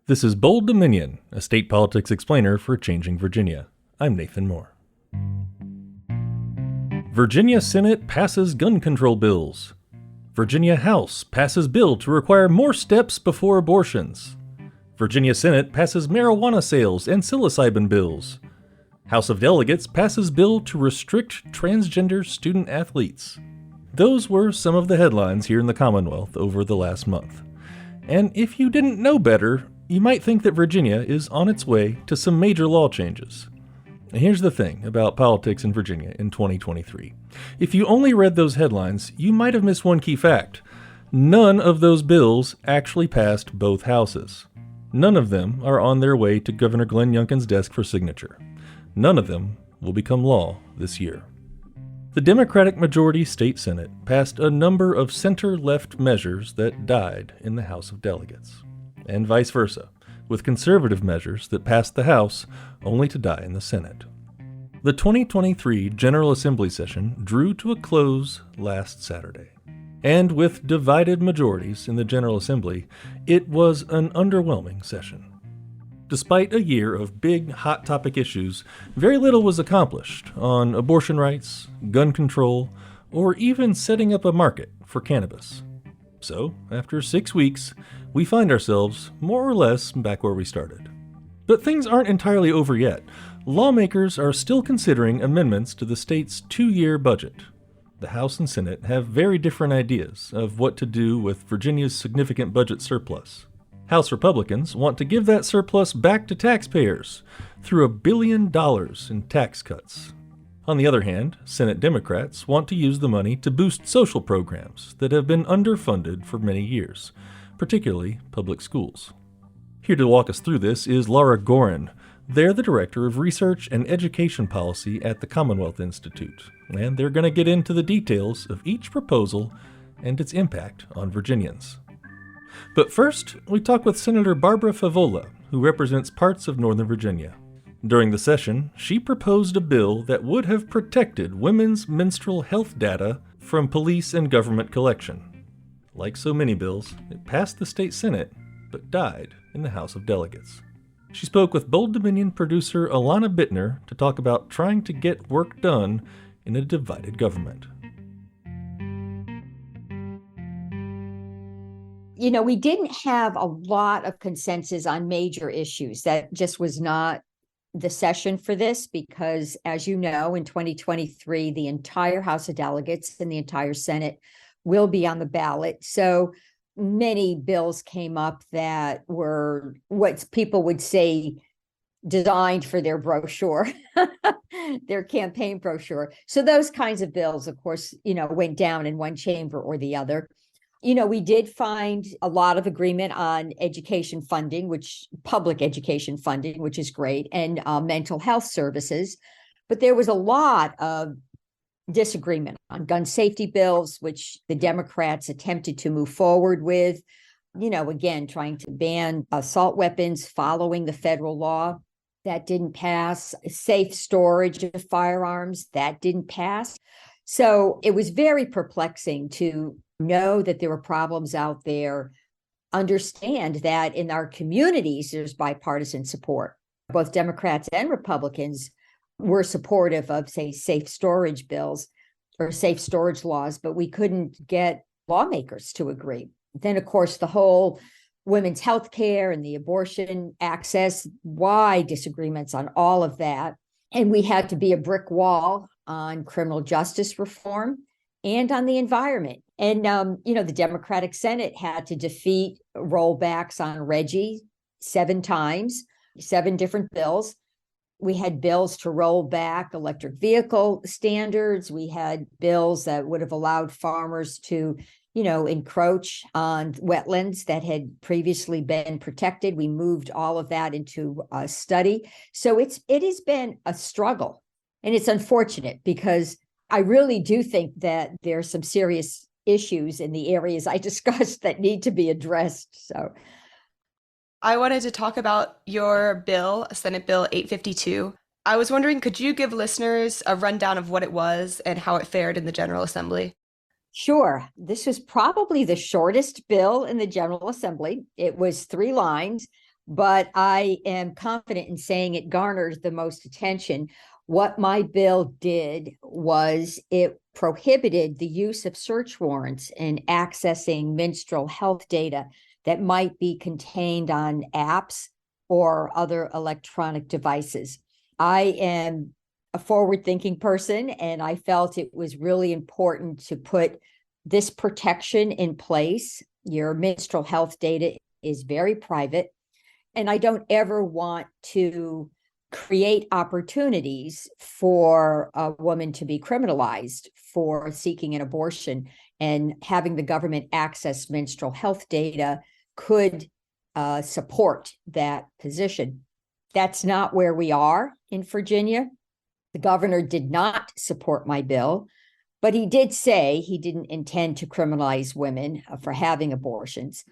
This is Bold Dominion, a state politics explainer for Changing Virginia. I'm Nathan Moore. Virginia Senate passes gun control bills. Virginia House passes bill to require more steps before abortions. Virginia Senate passes marijuana sales and psilocybin bills. House of Delegates passes bill to restrict transgender student athletes. Those were some of the headlines here in the Commonwealth over the last month. And if you didn't know better, you might think that Virginia is on its way to some major law changes. And here's the thing about politics in Virginia in 2023. If you only read those headlines, you might have missed one key fact. None of those bills actually passed both houses. None of them are on their way to Governor Glenn Youngkin's desk for signature. None of them will become law this year. The Democratic majority state Senate passed a number of center-left measures that died in the House of Delegates, and vice versa, with conservative measures that passed the House only to die in the Senate. The 2023 General Assembly session drew to a close last Saturday, and with divided majorities in the General Assembly, it was an underwhelming session. Despite a year of big, hot topic issues, very little was accomplished on abortion rights, gun control, or even setting up a market for cannabis. So, after 6 weeks, we find ourselves more or less back where we started. But things aren't entirely over yet. Lawmakers are still considering amendments to the state's 2-year budget. The House and Senate have very different ideas of what to do with Virginia's significant budget surplus. House Republicans want to give that surplus back to taxpayers through $1 billion in tax cuts. On the other hand, Senate Democrats want to use the money to boost social programs that have been underfunded for many years, particularly public schools. Here to walk us through this is Laura Goren. They're the Director of Research and Education Policy at the Commonwealth Institute, and they're going to get into the details of each proposal and its impact on Virginians. But first, we talk with Senator Barbara Favola, who represents parts of Northern Virginia. During the session, she proposed a bill that would have protected women's menstrual health data from police and government collection. Like so many bills, it passed the state Senate, but died in the House of Delegates. She spoke with Bold Dominion producer Alana Bittner to talk about trying to get work done in a divided government. You know, we didn't have a lot of consensus on major issues. That just was not the session for this because, as you know, in 2023, the entire House of Delegates and the entire Senate will be on the ballot. So many bills came up that were what people would say designed for their brochure, their campaign brochure. So those kinds of bills, of course, went down in one chamber or the other. We did find a lot of agreement on education funding, public education funding, which is great, and mental health services. But there was a lot of disagreement on gun safety bills, which the Democrats attempted to move forward with, again, trying to ban assault weapons following the federal law. That didn't pass. Safe storage of firearms, that didn't pass. So it was very perplexing to know that there were problems out there, understand that in our communities, there's bipartisan support. Both Democrats and Republicans were supportive of, say, safe storage bills or safe storage laws, but we couldn't get lawmakers to agree. Then, of course, the whole women's health care and the abortion access, wide disagreements on all of that. And we had to be a brick wall on criminal justice reform and on the environment. And, the Democratic Senate had to defeat rollbacks on Reggie 7 times, 7 different bills. We had bills to roll back electric vehicle standards. We had bills that would have allowed farmers to, encroach on wetlands that had previously been protected. We moved all of that into a study. So it has been a struggle. And it's unfortunate because I really do think that there's some serious issues in the areas I discussed that need to be addressed. So I wanted to talk about your bill, Senate Bill 852. I was wondering, could you give listeners a rundown of what it was and how it fared in the General Assembly? Sure. This was probably the shortest bill in the General Assembly. It was 3 lines. but I am confident in saying it garnered the most attention. What my bill did was it prohibited the use of search warrants in accessing menstrual health data that might be contained on apps or other electronic devices. I am a forward-thinking person, and I felt it was really important to put this protection in place. Your menstrual health data is very private, and I don't ever want to create opportunities for a woman to be criminalized for seeking an abortion, and having the government access menstrual health data could support that position. That's not where we are in Virginia. The governor did not support my bill, but he did say he didn't intend to criminalize women for having abortions.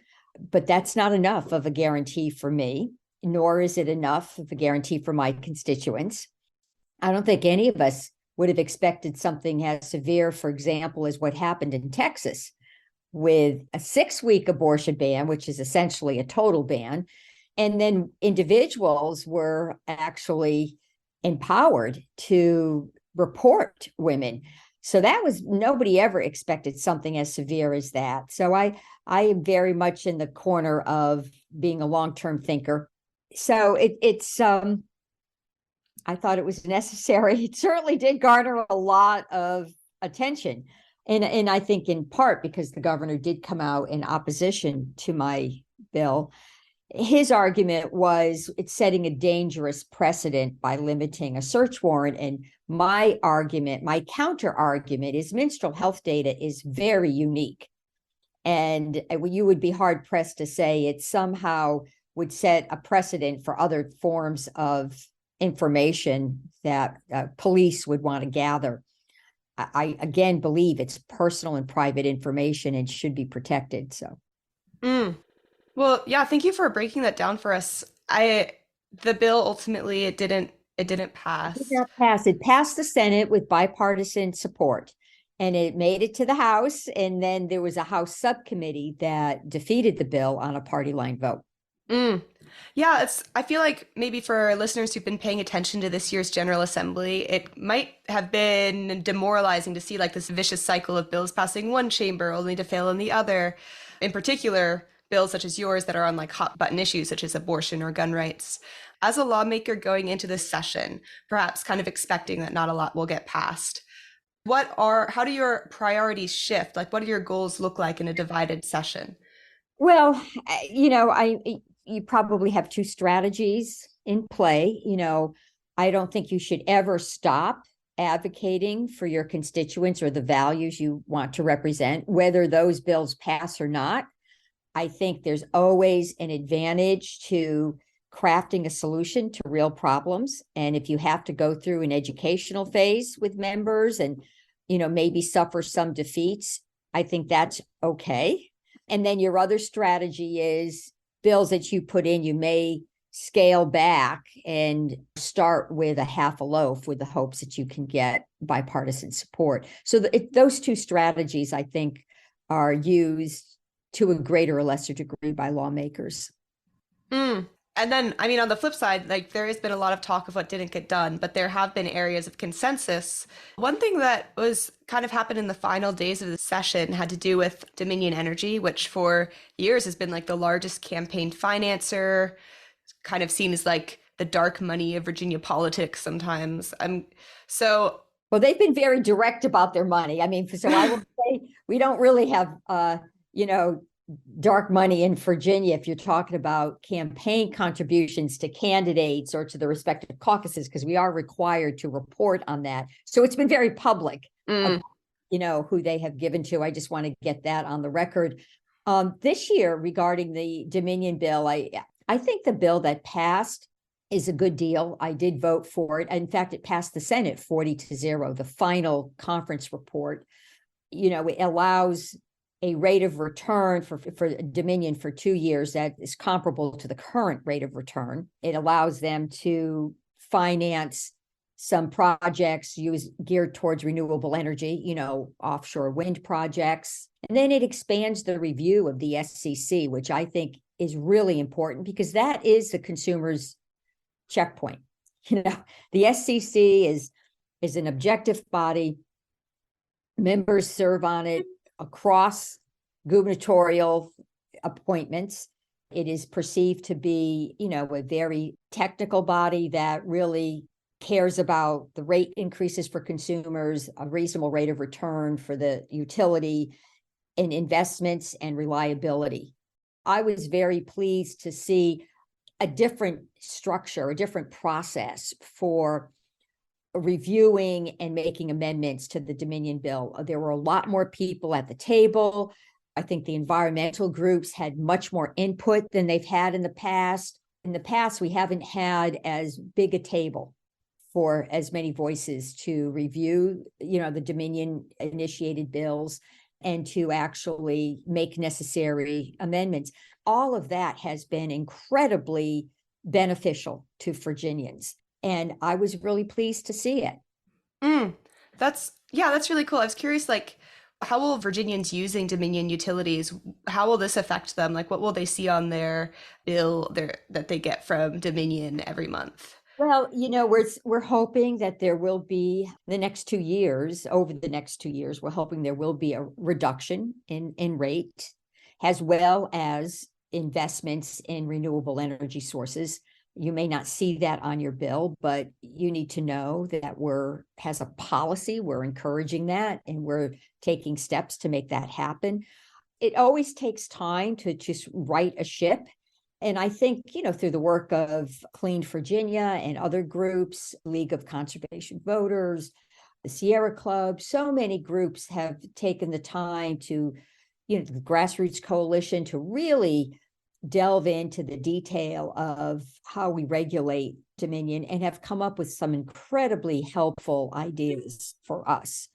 But that's not enough of a guarantee for me, nor is it enough of a guarantee for my constituents. I don't think any of us would have expected something as severe, for example, as what happened in Texas with a 6-week abortion ban, which is essentially a total ban. And then individuals were actually empowered to report women. So that was, nobody ever expected something as severe as that. So I am very much in the corner of being a long-term thinker. So it's I thought it was necessary. It certainly did garner a lot of attention. And I think in part because the governor did come out in opposition to my bill. His argument was it's setting a dangerous precedent by limiting a search warrant. And my argument, my counter argument is menstrual health data is very unique. And you would be hard pressed to say it somehow would set a precedent for other forms of information that police would want to gather. I again believe it's personal and private information and should be protected. So. Well, yeah, thank you for breaking that down for us. The bill ultimately it didn't pass. It did not pass. It passed the Senate with bipartisan support, and it made it to the House. And then there was a House subcommittee that defeated the bill on a party line vote. Yeah, I feel like maybe for listeners who've been paying attention to this year's General Assembly, it might have been demoralizing to see like this vicious cycle of bills passing one chamber only to fail in the other. In particular, bills such as yours that are on like hot button issues such as abortion or gun rights. As a lawmaker going into this session, perhaps kind of expecting that not a lot will get passed, how do your priorities shift? Like, what do your goals look like in a divided session? Well, you probably have two strategies in play. I don't think you should ever stop advocating for your constituents or the values you want to represent, whether those bills pass or not. I think there's always an advantage to crafting a solution to real problems. And if you have to go through an educational phase with members and, maybe suffer some defeats, I think that's okay. And then your other strategy is bills that you put in, you may scale back and start with a half a loaf with the hopes that you can get bipartisan support. So those two strategies, I think, are used to a greater or lesser degree by lawmakers. And then, on the flip side, like there has been a lot of talk of what didn't get done, but there have been areas of consensus. One thing that was kind of happened in the final days of the session had to do with Dominion Energy, which for years has been like the largest campaign financer, kind of seen as like the dark money of Virginia politics sometimes. Well, they've been very direct about their money. So I will say we don't really have, dark money in Virginia if you're talking about campaign contributions to candidates or to the respective caucuses, because we are required to report on that. So it's been very public, about, who they have given to. I just want to get that on the record. This year, regarding the Dominion bill, I think the bill that passed is a good deal. I did vote for it. In fact, it passed the Senate 40-0, the final conference report. It allows a rate of return for Dominion for 2 years that is comparable to the current rate of return. It allows them to finance some projects geared towards renewable energy, offshore wind projects. And then it expands the review of the SEC, which I think is really important because that is the consumer's checkpoint. The SCC is an objective body. Members serve on it across gubernatorial appointments. It is perceived to be, a very technical body that really cares about the rate increases for consumers, a reasonable rate of return for the utility, and investments and reliability. I was very pleased to see a different structure, a different process for reviewing and making amendments to the Dominion bill. There were a lot more people at the table. I think the environmental groups had much more input than they've had in the past. In the past, we haven't had as big a table for as many voices to review, the Dominion initiated bills and to actually make necessary amendments. All of that has been incredibly beneficial to Virginians. And I was really pleased to see it. That's really cool. I was curious, how will Virginians using Dominion utilities, how will this affect them? What will they see on their bill that they get from Dominion every month? Well, we're hoping that there will be over the next 2 years, we're hoping there will be a reduction in rate, as well as investments in renewable energy sources. You may not see that on your bill, but you need to know that has a policy, we're encouraging that, and we're taking steps to make that happen. It always takes time to just right a ship. And I think, through the work of Clean Virginia and other groups, League of Conservation Voters, the Sierra Club, so many groups have taken the time to, the Grassroots Coalition, to really delve into the detail of how we regulate Dominion and have come up with some incredibly helpful ideas for us.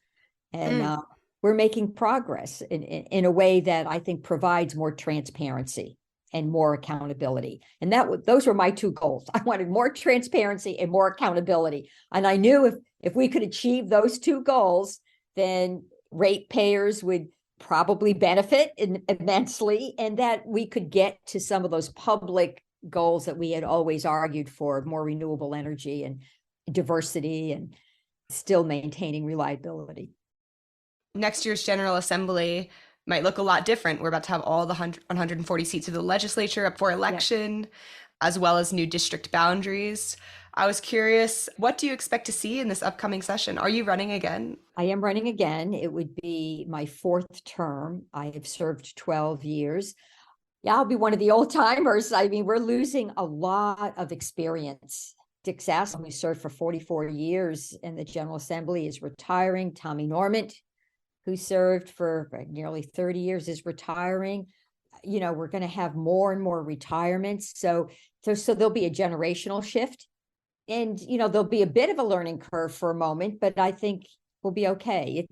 And we're making progress in a way that I think provides more transparency and more accountability. And those were my two goals. I wanted more transparency and more accountability. And I knew if we could achieve those two goals, then ratepayers would probably benefit immensely, and that we could get to some of those public goals that we had always argued for, more renewable energy and diversity and still maintaining reliability. Next year's General Assembly might look a lot different. We're about to have all the 140 seats of the legislature up for election, as well as new district boundaries. I was curious, what do you expect to see in this upcoming session? Are you running again? I am running again. It would be my 4th term. I have served 12 years. Yeah, I'll be one of the old timers. I mean, we're losing a lot of experience. Dick Sassen, who served for 44 years in the General Assembly, is retiring. Tommy Normant, who served for nearly 30 years, is retiring. We're going to have more and more retirements. So there'll be a generational shift. And, there'll be a bit of a learning curve for a moment, but I think we'll be okay.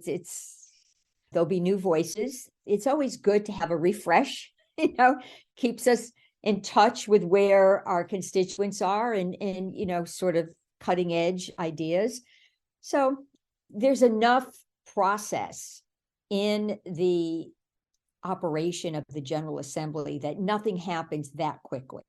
There'll be new voices. It's always good to have a refresh, keeps us in touch with where our constituents are and sort of cutting edge ideas. So there's enough process in the operation of the General Assembly that nothing happens that quickly.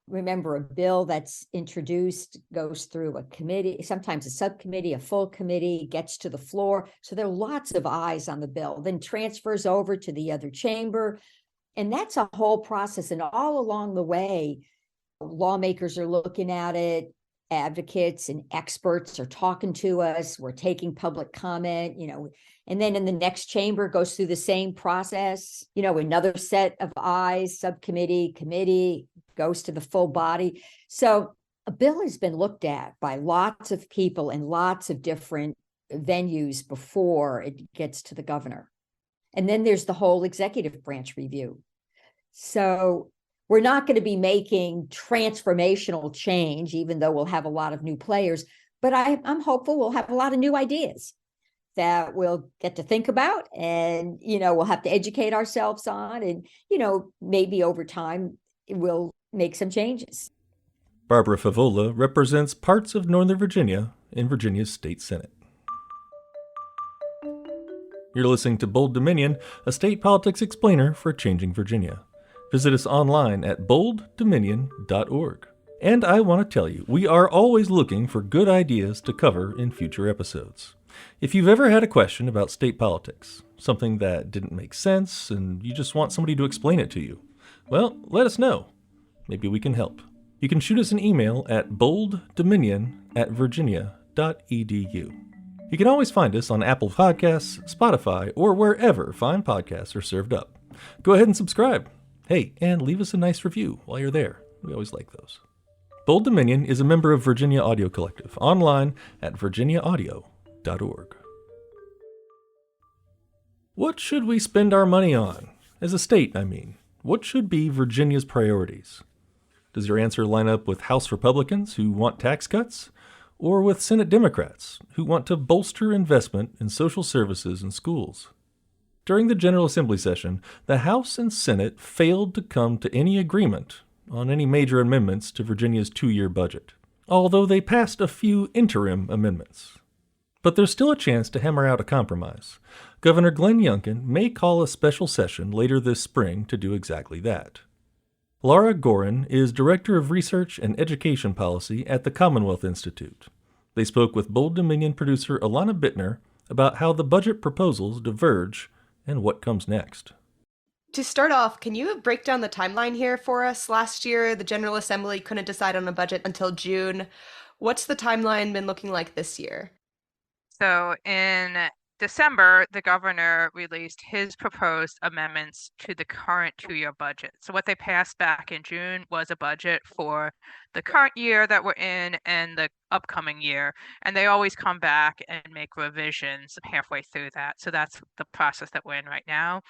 Remember, a bill that's introduced goes through a committee, sometimes a subcommittee, a full committee, gets to the floor. So there are lots of eyes on the bill, then transfers over to the other chamber. And that's a whole process. And all along the way, lawmakers are looking at it, advocates and experts are talking to us, we're taking public comment, and then in the next chamber goes through the same process, another set of eyes, subcommittee, committee, goes to the full body. So a bill has been looked at by lots of people in lots of different venues before it gets to the governor. And then there's the whole executive branch review. So we're not going to be making transformational change, even though we'll have a lot of new players, but I'm hopeful we'll have a lot of new ideas that we'll get to think about, and, we'll have to educate ourselves on, and, maybe over time we'll make some changes. Barbara Favola represents parts of Northern Virginia in Virginia's state Senate. You're listening to Bold Dominion, a state politics explainer for Changing Virginia. Visit us online at bolddominion.org. And I want to tell you, we are always looking for good ideas to cover in future episodes. If you've ever had a question about state politics, something that didn't make sense, and you just want somebody to explain it to you, well, let us know. Maybe we can help. You can shoot us an email at bolddominion@virginia.edu. You can always find us on Apple Podcasts, Spotify, or wherever fine podcasts are served up. Go ahead and subscribe. Hey, and leave us a nice review while you're there. We always like those. Bold Dominion is a member of Virginia Audio Collective, online at virginiaaudio.org. What should we spend our money on? As a state, I mean. What should be Virginia's priorities? Does your answer line up with House Republicans who want tax cuts? Or with Senate Democrats who want to bolster investment in social services and schools? During the General Assembly session, the House and Senate failed to come to any agreement on any major amendments to Virginia's 2-year budget, although they passed a few interim amendments. But there's still a chance to hammer out a compromise. Governor Glenn Youngkin may call a special session later this spring to do exactly that. Laura Goren is Director of Research and Education Policy at the Commonwealth Institute. They spoke with Bold Dominion producer Alana Bittner about how the budget proposals diverge and what comes next. To start off, can you break down the timeline here for us? Last year, the General Assembly couldn't decide on a budget until June. What's the timeline been looking like this year? So in December, the governor released his proposed amendments to the current 2-year budget. So what they passed back in June was a budget for the current year that we're in and the upcoming year. And they always come back and make revisions halfway through that. So that's the process that we're in right now.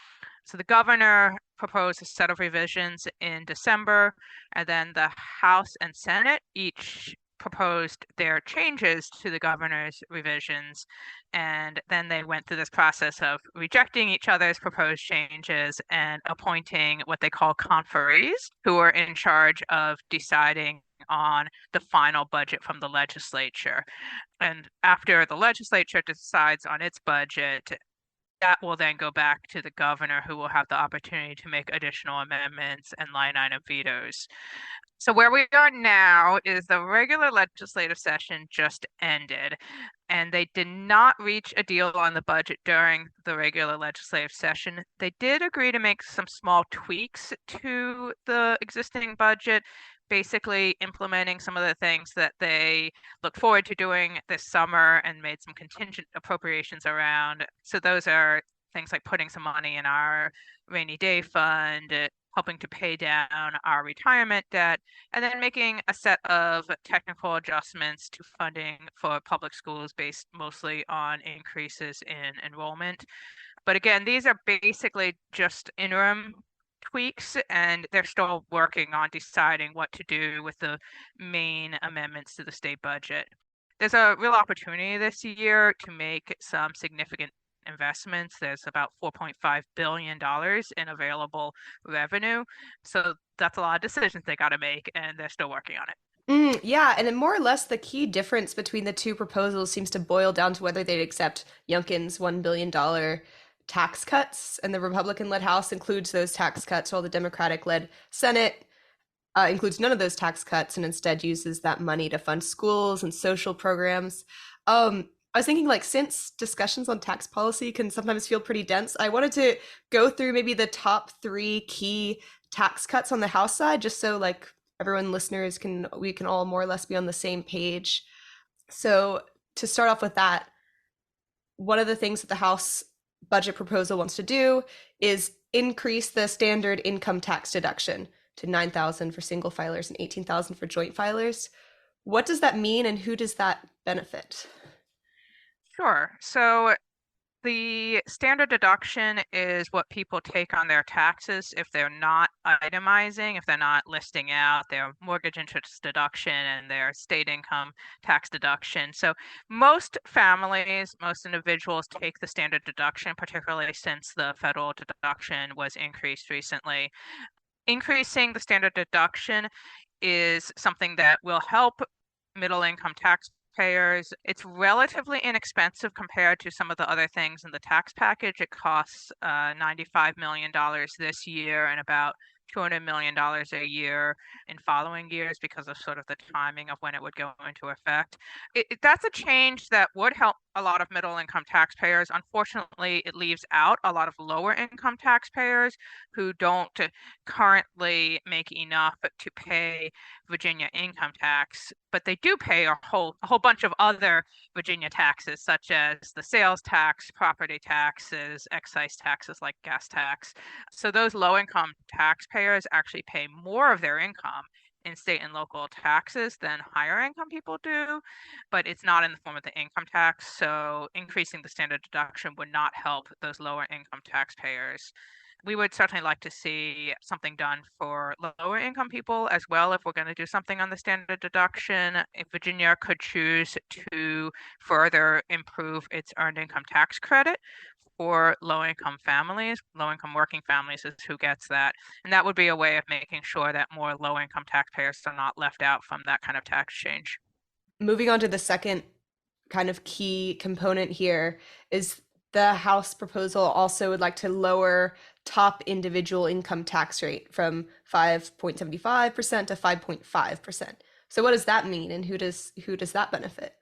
So the governor proposed a set of revisions in December, and then the House and Senate each proposed their changes to the governor's revisions, and then they went through this process of rejecting each other's proposed changes and appointing what they call conferees, who are in charge of deciding on the final budget from the legislature. And after the legislature decides on its budget, that will then go back to the governor, who will have the opportunity to make additional amendments and line item vetoes. So where we are now is the regular legislative session just ended, and they did not reach a deal on the budget during the regular legislative session. They did agree to make some small tweaks to the existing budget, basically implementing some of the things that they look forward to doing this summer and made some contingent appropriations around. So those are things like putting some money in our rainy day fund, helping to pay down our retirement debt, and then making a set of technical adjustments to funding for public schools based mostly on increases in enrollment. But again, these are basically just interim tweaks, and they're still working on deciding what to do with the main amendments to the state budget. There's a real opportunity this year to make some significant investments. There's about $4.5 billion in available revenue. So that's a lot of decisions they got to make, and they're still working on it. Yeah, and then more or less the key difference between the two proposals seems to boil down to whether they'd accept Youngkin's $1 billion tax cuts, and the Republican-led House includes those tax cuts, while the Democratic-led Senate includes none of those tax cuts and instead uses that money to fund schools and social programs. I was thinking, like, since discussions on tax policy can sometimes feel pretty dense, I wanted to go through maybe the top 3 key tax cuts on the House side, just so like listeners we can all more or less be on the same page. So to start off with that, one of the things that the House budget proposal wants to do is increase the standard income tax deduction to $9,000 for single filers and $18,000 for joint filers. What does that mean, and who does that benefit? Sure. So the standard deduction is what people take on their taxes if they're not itemizing, if they're not listing out their mortgage interest deduction and their state income tax deduction. So most families, most individuals take the standard deduction, particularly since the federal deduction was increased recently. Increasing the standard deduction is something that will help middle income taxpayers. It's relatively inexpensive compared to some of the other things in the tax package. It costs $95 million this year and about $200 million a year in following years because of sort of the timing of when it would go into effect. That's a change that would help a lot of middle income taxpayers. Unfortunately, it leaves out a lot of lower income taxpayers who don't currently make enough to pay Virginia income tax, but they do pay a whole bunch of other Virginia taxes, such as the sales tax, property taxes, excise taxes like gas tax. So those low income taxpayers actually pay more of their income in state and local taxes than higher income people do, but it's not in the form of the income tax. So increasing the standard deduction would not help those lower income taxpayers. We would certainly like to see something done for lower income people as well. If we're going to do something on the standard deduction, if Virginia could choose to further improve its earned income tax credit for low-income families. Low-income working families is who gets that. And that would be a way of making sure that more low-income taxpayers are not left out from that kind of tax change. Moving on to the second kind of key component here is the House proposal also would like to lower top individual income tax rate from 5.75% to 5.5%. So what does that mean, and who does that benefit?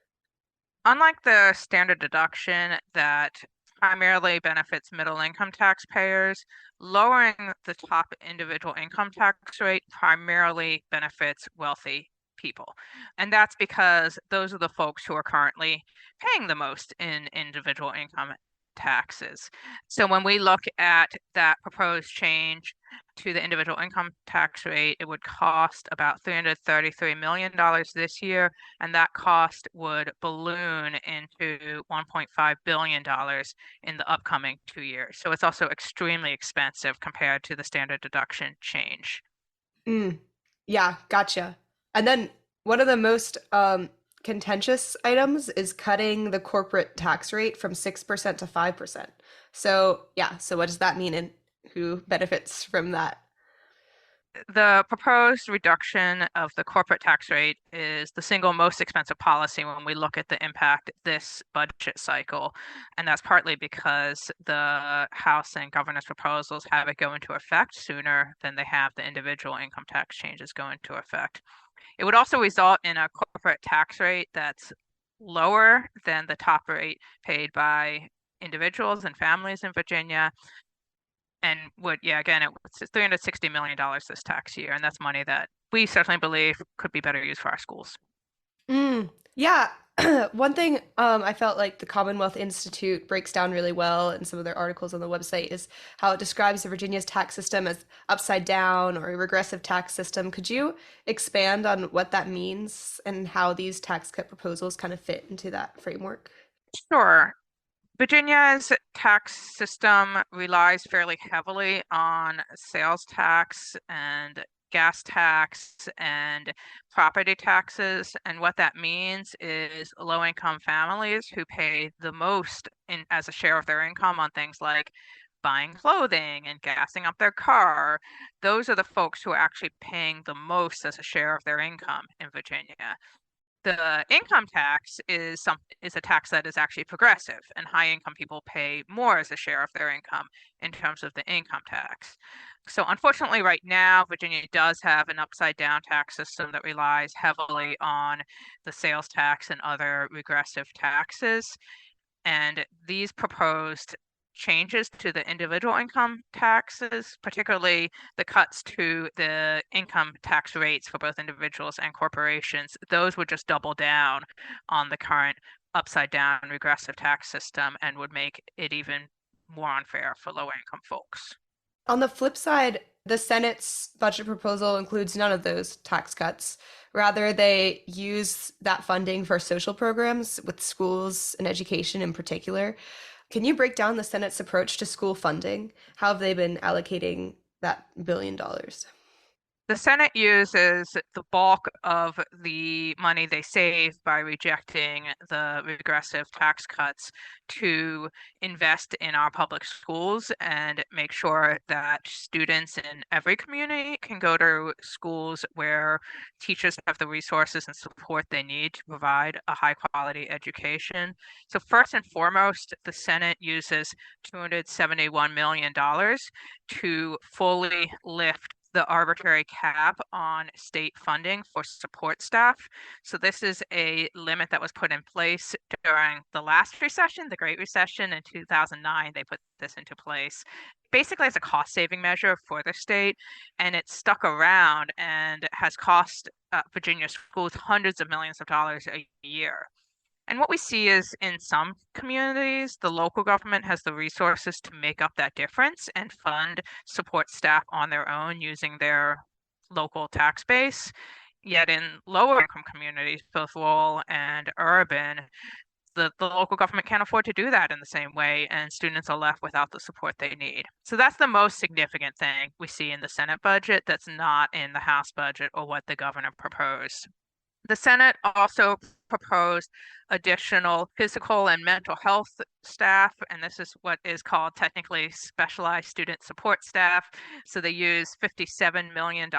Unlike the standard deduction that primarily benefits middle income taxpayers, lowering the top individual income tax rate primarily benefits wealthy people. And that's because those are the folks who are currently paying the most in individual income taxes. So when we look at that proposed change to the individual income tax rate, it would cost about $333 million this year, and that cost would balloon into $1.5 billion in the upcoming 2 years. So it's also extremely expensive compared to the standard deduction change. Yeah, gotcha. And then one of the most contentious items is cutting the corporate tax rate from 6% to 5%. So what does that mean, and who benefits from that? The proposed reduction of the corporate tax rate is the single most expensive policy when we look at the impact this budget cycle. And that's partly because the House and governor's proposals have it go into effect sooner than they have the individual income tax changes go into effect. It would also result in a corporate tax rate that's lower than the top rate paid by individuals and families in Virginia. And would, again, it's $360 million this tax year. And that's money that we certainly believe could be better used for our schools. Yeah. One thing I felt like the Commonwealth Institute breaks down really well in some of their articles on the website is how it describes Virginia's tax system as upside down or a regressive tax system. Could you expand on what that means and how these tax cut proposals kind of fit into that framework? Sure. Virginia's tax system relies fairly heavily on sales tax and gas tax and property taxes. And what that means is low-income families who pay the most as a share of their income on things like buying clothing and gassing up their car, those are the folks who are actually paying the most as a share of their income in Virginia. The income tax is a tax that is actually progressive, and high income people pay more as a share of their income in terms of the income tax. So unfortunately, right now, Virginia does have an upside down tax system that relies heavily on the sales tax and other regressive taxes. And these proposed changes to the individual income taxes, particularly the cuts to the income tax rates for both individuals and corporations, those would just double down on the current upside down regressive tax system and would make it even more unfair for low income folks. On the flip side, the Senate's budget proposal includes none of those tax cuts. Rather, they use that funding for social programs with schools and education in particular. Can you break down the Senate's approach to school funding? How have they been allocating that $1 billion? The Senate uses the bulk of the money they save by rejecting the regressive tax cuts to invest in our public schools and make sure that students in every community can go to schools where teachers have the resources and support they need to provide a high quality education. So first and foremost, the Senate uses $271 million to fully lift the arbitrary cap on state funding for support staff. So this is a limit that was put in place during the last recession, the Great Recession in 2009. They put this into place basically as a cost-saving measure for the state, and it's stuck around and has cost Virginia schools hundreds of millions of dollars a year. And what we see is in some communities, the local government has the resources to make up that difference and fund support staff on their own using their local tax base. Yet in lower income communities, both rural and urban, the local government can't afford to do that in the same way, and students are left without the support they need. So that's the most significant thing we see in the Senate budget that's not in the House budget or what the governor proposed. The Senate also proposed additional physical and mental health staff, and this is what is called technically specialized student support staff. So they use $57 million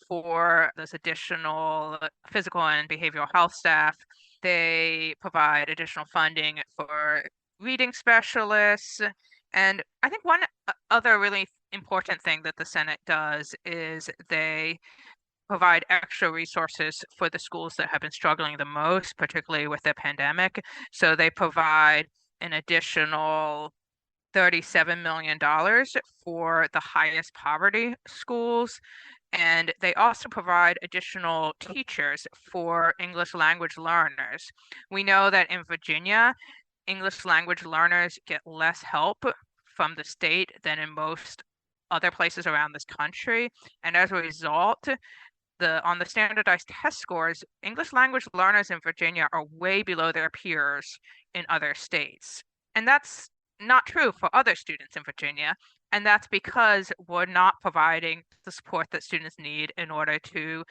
for this additional physical and behavioral health staff. They provide additional funding for reading specialists. And I think one other really important thing that the Senate does is they provide extra resources for the schools that have been struggling the most, particularly with the pandemic. So they provide an additional $37 million for the highest poverty schools. And they also provide additional teachers for English language learners. We know that in Virginia, English language learners get less help from the state than in most other places around this country. And as a result, on the standardized test scores, English language learners in Virginia are way below their peers in other states. And that's not true for other students in Virginia. And that's because we're not providing the support that students need in order to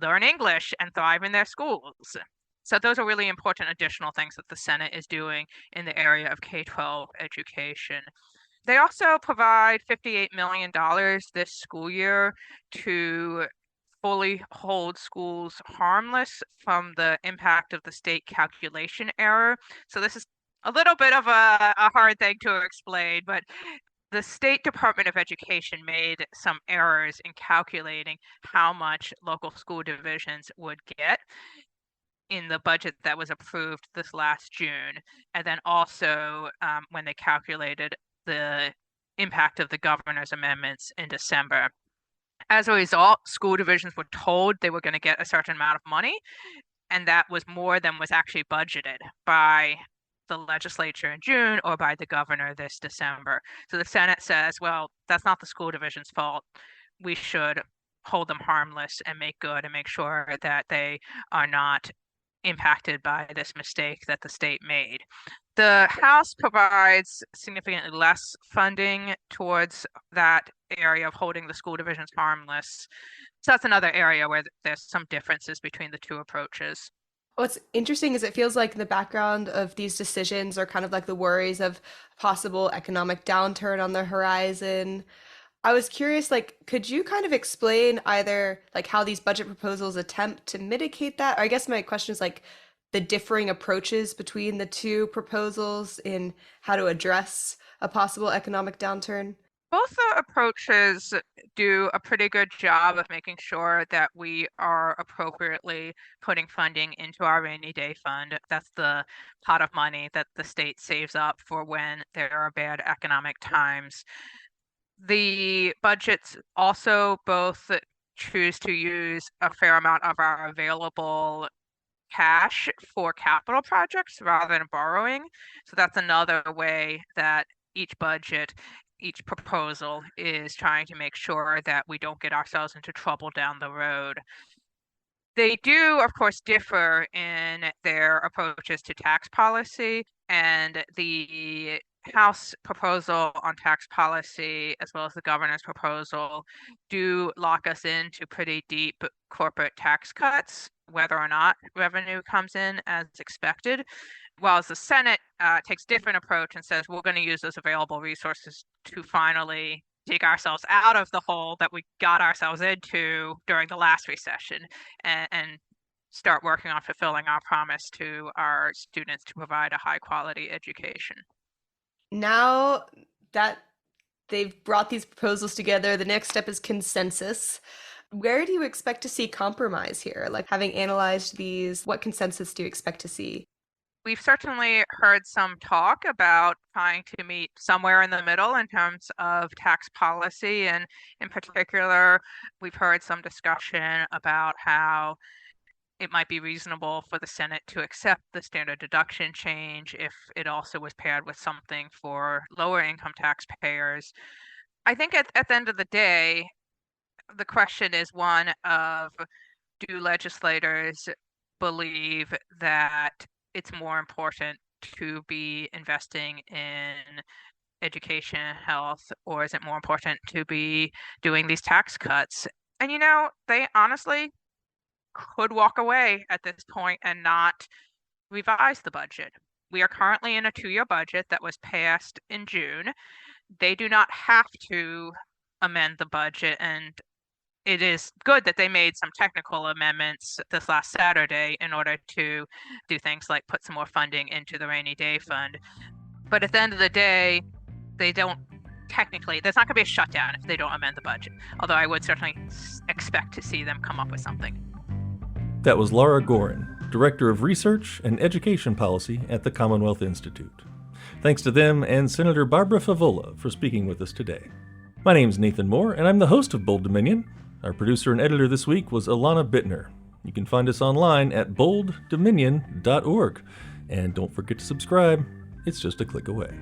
learn English and thrive in their schools. So those are really important additional things that the Senate is doing in the area of K-12 education. They also provide $58 million this school year to fully hold schools harmless from the impact of the state calculation error. So this is a little bit of a hard thing to explain, but the State Department of Education made some errors in calculating how much local school divisions would get in the budget that was approved this last June, and then also when they calculated the impact of the governor's amendments in December. As a result, school divisions were told they were going to get a certain amount of money, and that was more than was actually budgeted by the legislature in June or by the governor this December. So the Senate says, well, that's not the school division's fault. We should hold them harmless and make good and make sure that they are not impacted by this mistake that the state made. The House provides significantly less funding towards that area of holding the school divisions harmless. So that's another area where there's some differences between the two approaches. What's interesting is it feels like in the background of these decisions are kind of like the worries of possible economic downturn on the horizon. I was curious, like, could you kind of explain either like how these budget proposals attempt to mitigate that? Or I guess my question is like the differing approaches between the two proposals in how to address a possible economic downturn. Both the approaches do a pretty good job of making sure that we are appropriately putting funding into our rainy day fund. That's the pot of money that the state saves up for when there are bad economic times. The budgets also both choose to use a fair amount of our available cash for capital projects rather than borrowing. So that's another way that each proposal is trying to make sure that we don't get ourselves into trouble down the road. They do, of course, differ in their approaches to tax policy, and the House proposal on tax policy, as well as the governor's proposal, do lock us into pretty deep corporate tax cuts, whether or not revenue comes in as expected. While the Senate takes a different approach and says we're going to use those available resources to finally dig ourselves out of the hole that we got ourselves into during the last recession and start working on fulfilling our promise to our students to provide a high quality education. Now that They've brought these proposals together. The next step is consensus. Where do you expect to see compromise here? Like, having analyzed these, what consensus do you expect to see? We've certainly heard some talk about trying to meet somewhere in the middle in terms of tax policy. And in particular, we've heard some discussion about how it might be reasonable for the Senate to accept the standard deduction change if it also was paired with something for lower income taxpayers. I think at the end of the day, the question is one of, do legislators believe that it's more important to be investing in education and health, or is it more important to be doing these tax cuts? And they honestly could walk away at this point and not revise the budget. We are currently in a 2-year budget that was passed in June. They do not have to amend the budget, and it is good that they made some technical amendments this last Saturday in order to do things like put some more funding into the rainy day fund. But at the end of the day, they don't technically, there's not going to be a shutdown if they don't amend the budget, although I would certainly expect to see them come up with something. That was Laura Goren, Director of Research and Education Policy at the Commonwealth Institute. Thanks to them and Senator Barbara Favola for speaking with us today. My name's Nathan Moore, and I'm the host of Bold Dominion. Our producer and editor this week was Alana Bittner. You can find us online at bolddominion.org. And don't forget to subscribe. It's just a click away.